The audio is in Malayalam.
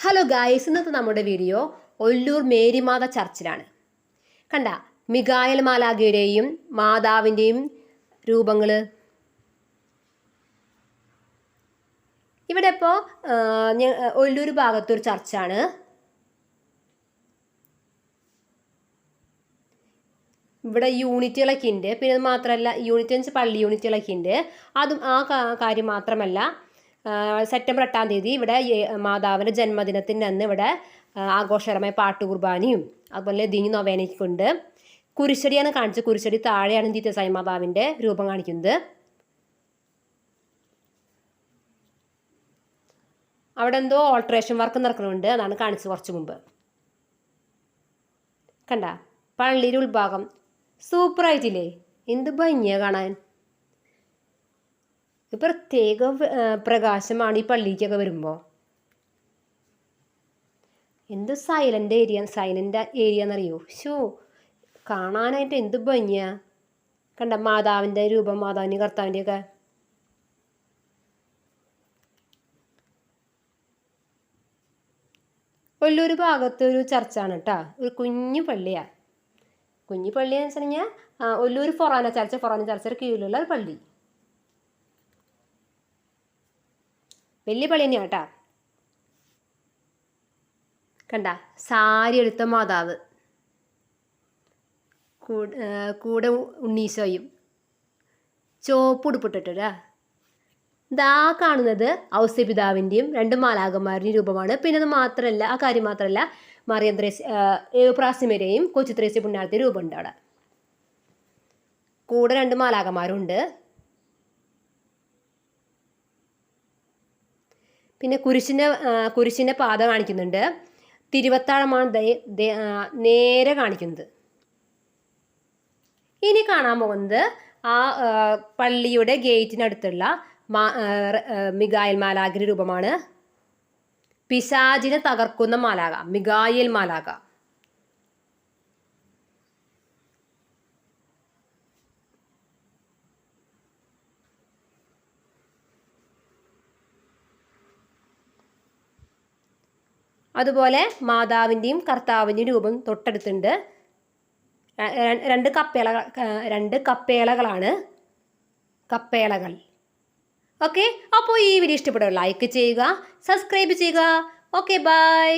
ഹലോ ഗായ്സ്, ഇന്നത്തെ നമ്മുടെ വീഡിയോ ഒല്ലൂർ മേരിമാത ചർച്ചിലാണ്. കണ്ട മിഖായേൽ മാലാഖയുടെയും മാതാവിൻ്റെയും രൂപങ്ങൾ ഇവിടെ ഇപ്പോൾ ഒല്ലൂർ ഭാഗത്തൊരു ചർച്ചാണ്. ഇവിടെ യൂണിറ്റുകളൊക്കെ ഉണ്ട്. പിന്നെ അത് മാത്രമല്ല, യൂണിറ്റ് പള്ളി യൂണിറ്റുകളൊക്കെ ഉണ്ട്. അതും ആ കാര്യം മാത്രമല്ല, സെപ്റ്റംബർ 8-ാം തീയതി ഇവിടെ മാതാവിൻ്റെ ജന്മദിനത്തിൻ്റെ അന്ന് ഇവിടെ ആഘോഷകരമായ പാട്ടുകുർബാനയും അതുപോലെ ദിനി നൊവേനയൊക്കെ ഉണ്ട്. കുരിശടിയാണ് കാണിച്ചത്. കുരിശടി താഴെയാണ് നിത്യസായി മാതാവിൻ്റെ രൂപം കാണിക്കുന്നത്. അവിടെ എന്തോ ഓൾട്രേഷൻ വർക്ക് നടക്കുന്നുണ്ട്, അതാണ് കാണിച്ചത് കുറച്ച് മുമ്പ്. കണ്ട പള്ളിയുടെ ഉൾഭാഗം സൂപ്പറായിട്ടില്ലേ? എന്ത് ഭംഗിയാണ് കാണാൻ. പ്രത്യേക പ്രകാശമാണ് ഈ പള്ളിക്കൊക്കെ വരുമ്പോൾ. എന്ത് സൈലൻ്റ് ഏരിയ എന്നറിയോ? കാണാനായിട്ട് എന്ത് ഭംഗിയാ. കണ്ട മാതാവിൻ്റെ രൂപം, മാതാവിൻ്റെ കർത്താവിൻ്റെയൊക്കെ. ഒല്ലൂർ ഭാഗത്ത് ഒരു ചർച്ചാണ് കേട്ടോ. ഒരു കുഞ്ഞു പള്ളിയാണ്. കുഞ്ഞു പള്ളിയെന്ന് വെച്ച് കഴിഞ്ഞാൽ ഒല്ലൂർ ഫൊറാന ചർച്ചയുടെ കീഴിലുള്ള ഒരു പള്ളി. വലിയ പള്ളി തന്നെയാണ് കേട്ടാ. കണ്ട സാരി എടുത്ത മാതാവ്, കൂടെ ഉണ്ണീശോയും ചോപ്പ് ഉടുപ്പിട്ടിട്ടാ. ഇതാ കാണുന്നത് ഔസേപിതാവിൻ്റെയും 2 മാലാഖമാരുടെയും രൂപമാണ്. പിന്നെ അത് മാത്രമല്ല, ആ കാര്യം മാത്രമല്ല, മറിയം പ്രാസിമരെയും കൊച്ചു ത്രേസ്യ പുണ്യാളത്തെ രൂപമുണ്ട് അവിടെ. കൂടെ 2 മാലാഖമാരുണ്ട്. പിന്നെ കുരിശിൻ്റെ പാത കാണിക്കുന്നുണ്ട്. തിരുവത്താഴമാണ് നേരെ കാണിക്കുന്നത്. ഇനി കാണാൻ പോകുന്നത് ആ പള്ളിയുടെ ഗേറ്റിനടുത്തുള്ള മിഖായേൽ മാലാഖയുടെ രൂപമാണ്. പിശാചിനെ തകർക്കുന്ന മാലാഖ, മിഖായേൽ മാലാഖ. അതുപോലെ മാതാവിൻ്റെയും കർത്താവിൻ്റെയും രൂപം തൊട്ടടുത്തുണ്ട്. 2 കപ്പേളകളാണ്. കപ്പേളകൾ. ഓക്കെ, അപ്പോൾ ഈ വീഡിയോ ഇഷ്ടപ്പെടുക ലൈക്ക് ചെയ്യുക, സബ്സ്ക്രൈബ് ചെയ്യുക. Okay, by.